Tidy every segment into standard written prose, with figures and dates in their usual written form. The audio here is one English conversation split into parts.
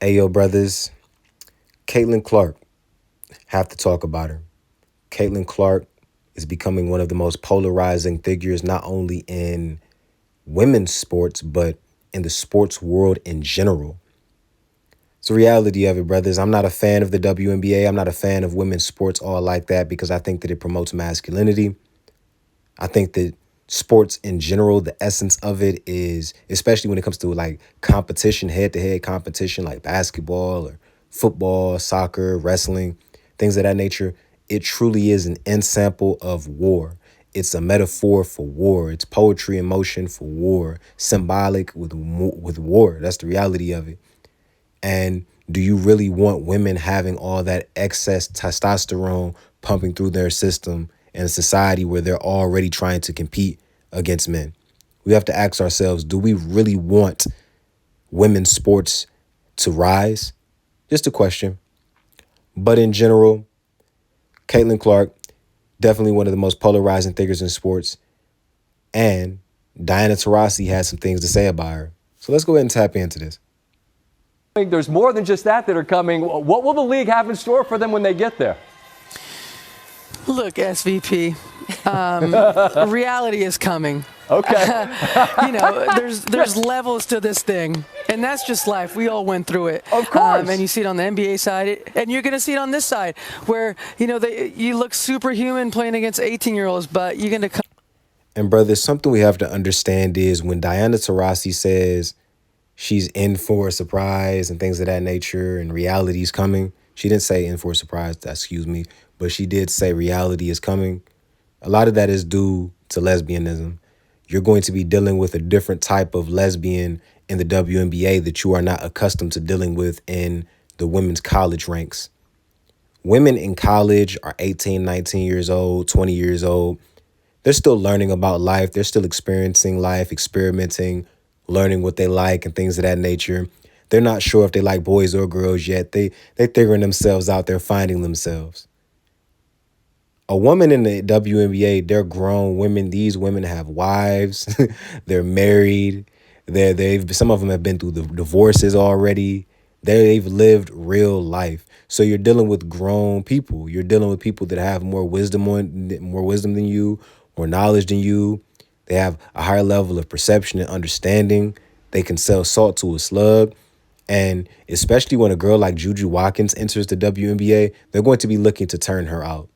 Ayo, brothers, Caitlin Clark, have to talk about her. Caitlin Clark is becoming one of the most polarizing figures, not only in women's sports, but in the sports world in general. It's the reality of it, brothers. I'm not a fan of the WNBA. I'm not a fan of women's sports all like that because I think that it promotes masculinity. I think that sports in general, the essence of it is, especially when it comes to like competition, head-to-head competition like basketball or football, soccer, wrestling, things of that nature, it truly is an ensample of war. It's a metaphor for war. It's poetry in motion for war, symbolic with war. That's the reality of it. And do you really want women having all that excess testosterone pumping through their system in a society where they're already trying to compete against men? We have to ask ourselves, do we really want women's sports to rise? Just a question. But in general, Caitlin Clark, definitely one of the most polarizing figures in sports. And Diana Taurasi has some things to say about her. So let's go ahead and tap into this. There's more than just that are coming. What will the league have in store for them when they get there? Look, SVP, reality is coming. Okay. There's levels to this thing, and that's just life. We all went through it. Of course. And you see it on the NBA side, and you're going to see it on this side, where, you look superhuman playing against 18-year-olds, but you're going to come. And brother, something we have to understand is when Diana Taurasi says she's in for a surprise and things of that nature and reality is coming. She didn't say in for a surprise, excuse me, but she did say reality is coming. A lot of that is due to lesbianism. You're going to be dealing with a different type of lesbian in the WNBA that you are not accustomed to dealing with in the women's college ranks. Women in college are 18, 19 years old, 20 years old. They're still learning about life. They're still experiencing life, experimenting, learning what they like and things of that nature. They're not sure if they like boys or girls yet. They're figuring themselves out. They're finding themselves. A woman in the WNBA, they're grown women. These women have wives. They're married. Some of them have been through the divorces already. They've lived real life. So you're dealing with grown people. You're dealing with people that have more wisdom than you, more knowledge than you. They have a higher level of perception and understanding. They can sell salt to a slug. And especially when a girl like Juju Watkins enters the WNBA, they're going to be looking to turn her out.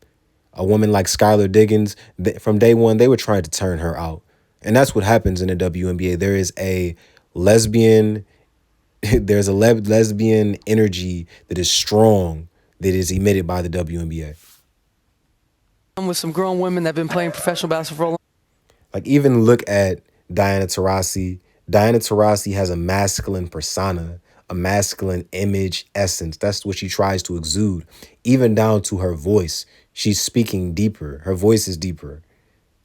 A woman like Skylar Diggins, from day one, they were trying to turn her out. And that's what happens in the WNBA. There is a lesbian, lesbian energy that is strong, that is emitted by the WNBA. With some grown women that have been playing professional basketball for a long. Like, even look at Diana Taurasi. Diana Taurasi has a masculine persona, a masculine image essence. That's what she tries to exude, even down to her voice. She's speaking deeper. Her voice is deeper.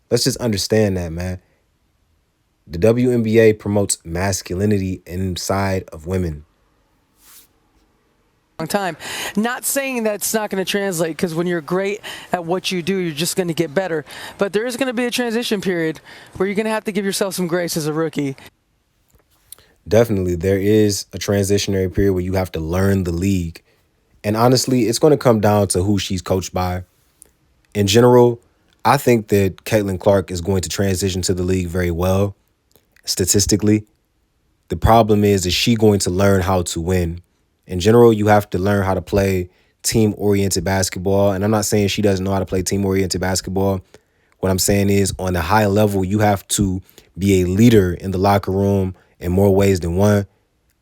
Let's just understand that, man. The WNBA promotes masculinity inside of women. Time. Not saying that it's not going to translate, because when you're great at what you do, you're just going to get better. But there is going to be a transition period where you're going to have to give yourself some grace as a rookie. Definitely, there is a transitionary period where you have to learn the league. And honestly, it's going to come down to who she's coached by. In general, I think that Caitlin Clark is going to transition to the league very well, statistically. The problem is she going to learn how to win? In general, you have to learn how to play team-oriented basketball. And I'm not saying she doesn't know how to play team-oriented basketball. What I'm saying is, on a high level, you have to be a leader in the locker room in more ways than one.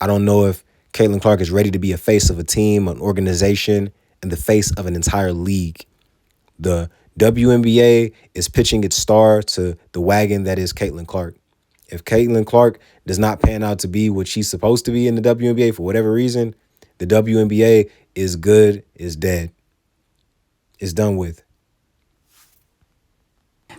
I don't know if Caitlin Clark is ready to be a face of a team, an organization, and the face of an entire league. The WNBA is pitching its star to the wagon that is Caitlin Clark. If Caitlin Clark does not pan out to be what she's supposed to be in the WNBA for whatever reason, the WNBA is good, is dead. It's done with.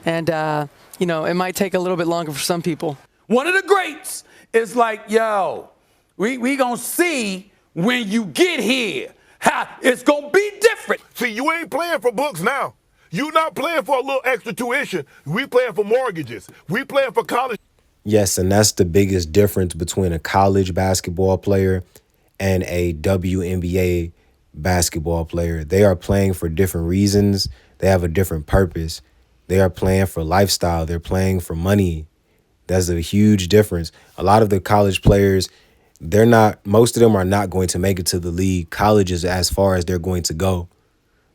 And, it might take a little bit longer for some people. One of the greats is like, yo, we gonna see when you get here how it's gonna be different. See, you ain't playing for books now. You not playing for a little extra tuition. We playing for mortgages. We playing for college. Yes, and that's the biggest difference between a college basketball player and a WNBA basketball player. They are playing for different reasons. They have a different purpose. They are playing for lifestyle. They're playing for money. That's a huge difference. A lot of the college players, most of them are not going to make it to the league. College is as far as they're going to go.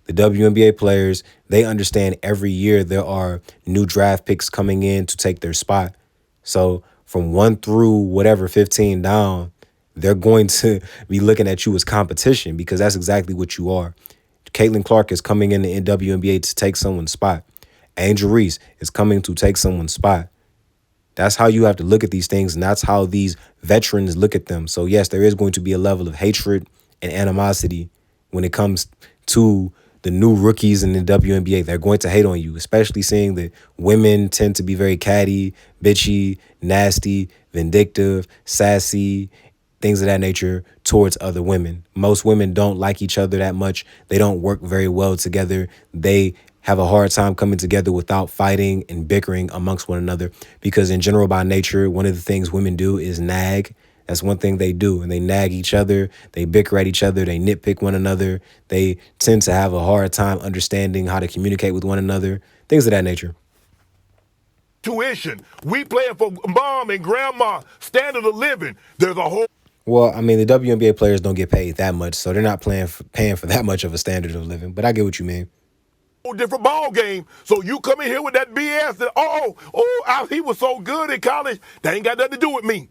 The WNBA players, they understand every year there are new draft picks coming in to take their spot. So from 1 through whatever 15 down, they're going to be looking at you as competition because that's exactly what you are. Caitlin Clark is coming in the WNBA to take someone's spot. Angel Reese is coming to take someone's spot. That's how you have to look at these things, and that's how these veterans look at them. So yes, there is going to be a level of hatred and animosity when it comes to the new rookies in the WNBA. They're going to hate on you, especially seeing that women tend to be very catty, bitchy, nasty, vindictive, sassy, things of that nature towards other women. Most women don't like each other that much. They don't work very well together. They have a hard time coming together without fighting and bickering amongst one another because in general, by nature, one of the things women do is nag. That's one thing they do. And they nag each other. They bicker at each other. They nitpick one another. They tend to have a hard time understanding how to communicate with one another. Things of that nature. Tuition. We playing for mom and grandma standard of living. There's a whole Well, I mean, the WNBA players don't get paid that much, so they're not paying for that much of a standard of living. But I get what you mean. different ball game. So you come in here with that BS that, he was so good in college. That ain't got nothing to do with me.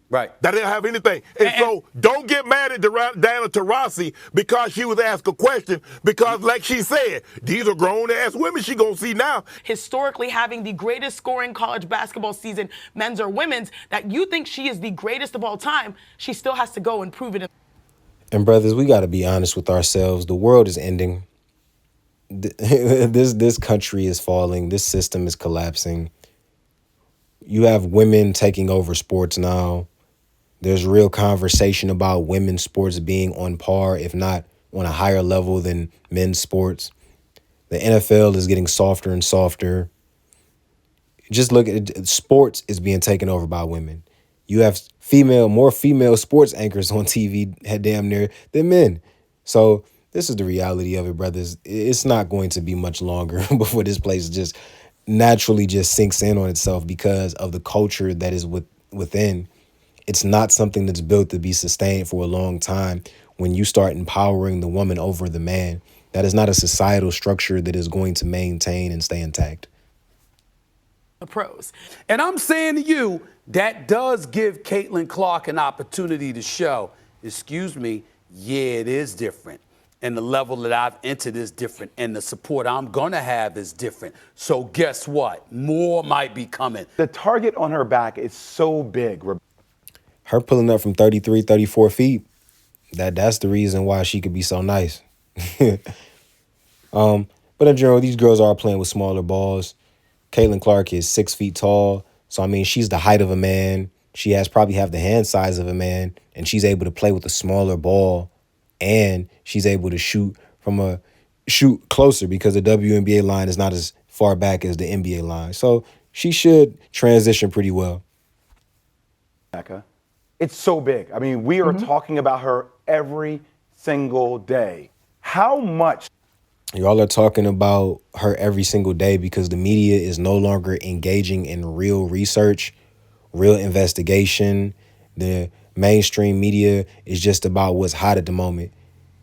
Right. That didn't have anything. And so don't get mad at Diana Taurasi because she was asked a question because, like she said, these are grown-ass women she going to see now. Historically having the greatest scoring college basketball season, men's or women's, that you think she is the greatest of all time, she still has to go and prove it. And brothers, we got to be honest with ourselves. The world is ending. This country is falling. This system is collapsing. You have women taking over sports now. There's real conversation about women's sports being on par, if not on a higher level than men's sports. The NFL is getting softer and softer. Just look at it, sports is being taken over by women. You have more female sports anchors on TV, damn near, than men. So this is the reality of it, brothers. It's not going to be much longer before this place just naturally just sinks in on itself because of the culture that is within. It's not something that's built to be sustained for a long time when you start empowering the woman over the man. That is not a societal structure that is going to maintain and stay intact. The pros. And I'm saying to you, that does give Caitlin Clark an opportunity to show, excuse me, yeah, it is different. And the level that I've entered is different. And the support I'm going to have is different. So guess what? More might be coming. The target on her back is so big. Her pulling up from 33, 34 feet, that's the reason why she could be so nice. But in general, these girls are playing with smaller balls. Caitlin Clark is 6 feet tall. So, I mean, she's the height of a man. She probably have the hand size of a man. And she's able to play with a smaller ball. And she's able to shoot closer because the WNBA line is not as far back as the NBA line. So she should transition pretty well. It's so big. I mean, we are talking about her every single day. How much? Y'all are talking about her every single day because the media is no longer engaging in real research, real investigation. The mainstream media is just about what's hot at the moment.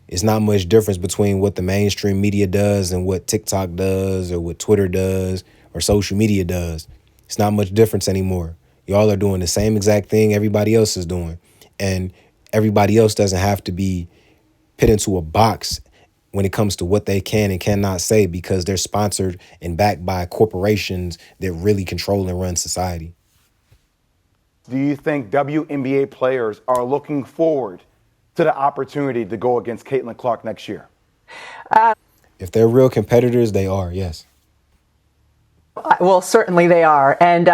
It's not much difference between what the mainstream media does and what TikTok does or what Twitter does or social media does. It's not much difference anymore. Y'all are doing the same exact thing everybody else is doing. And everybody else doesn't have to be put into a box when it comes to what they can and cannot say because they're sponsored and backed by corporations that really control and run society. Do you think WNBA players are looking forward to the opportunity to go against Caitlin Clark next year? If they're real competitors, they are, yes. Well, certainly they are. And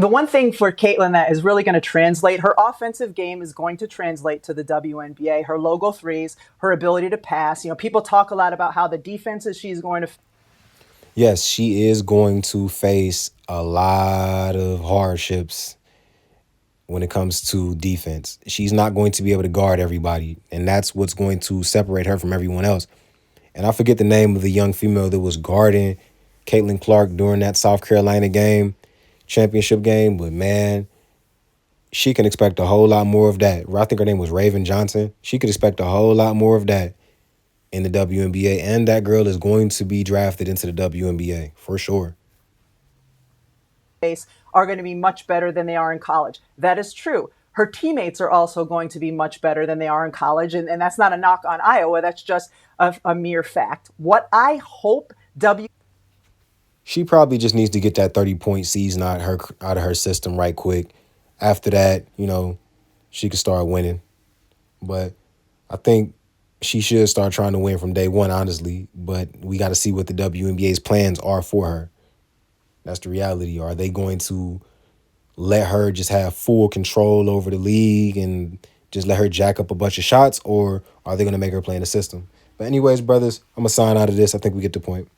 the one thing for Caitlin that is really going to translate, her offensive game is going to translate to the WNBA. Her logo threes, her ability to pass. You know, people talk a lot about how the defenses she's going to. Yes, she is going to face a lot of hardships. when it comes to defense. She's not going to be able to guard everybody, and that's what's going to separate her from everyone else. And I forget the name of the young female that was guarding Caitlin Clark during that South Carolina game, championship game, but man, she can expect a whole lot more of that. I think her name was Raven Johnson. She could expect a whole lot more of that in the WNBA, and that girl is going to be drafted into the WNBA for sure. Are going to be much better than they are in college. That is true. Her teammates are also going to be much better than they are in college. And that's not a knock on Iowa. That's just a mere fact. What I hope She probably just needs to get that 30-point season out of her system right quick. After that, she could start winning. But I think she should start trying to win from day one, honestly. But we got to see what the WNBA's plans are for her. That's the reality. Are they going to let her just have full control over the league and just let her jack up a bunch of shots, or are they going to make her play in the system? But anyways, brothers, I'm going to sign out of this. I think we get the point.